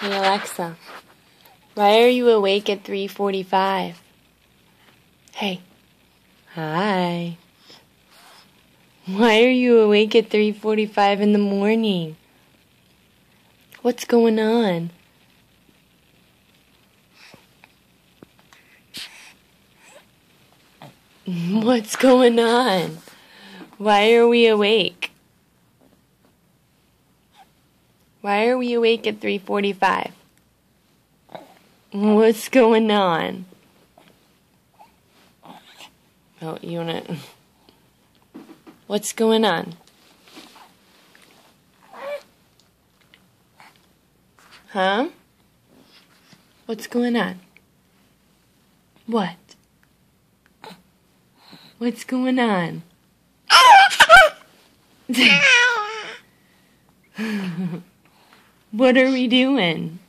Hey Alexa, why are you awake at 3:45? Hey. Hi. Why are you awake at 3:45 in the morning? What's going on? What's going on? Why are we awake? Why are we awake at 3:45? What's going on? Oh, you wanna... What's going on? Huh? What's going on? What? What's going on? What are we doing?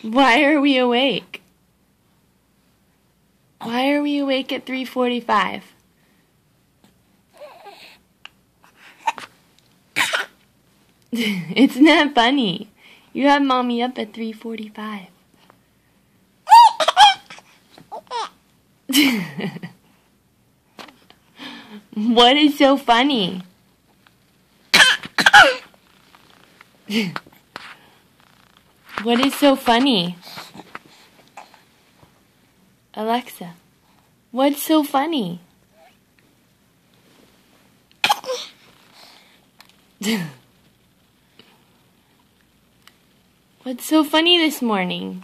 Why are we awake? Why are we awake at 3:45? It's not funny. You have mommy up at 3:45. What is so funny? What is so funny? Alexa, what's so funny? What's so funny this morning?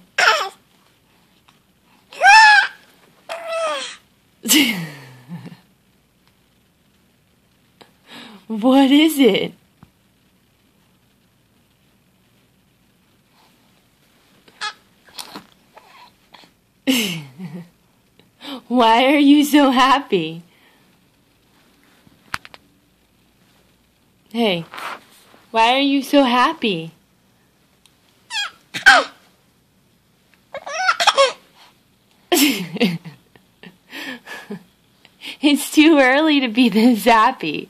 What is it? Why are you so happy? Hey, why are you so happy? It's too early to be this happy.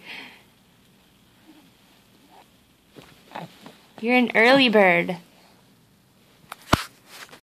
You're an early bird.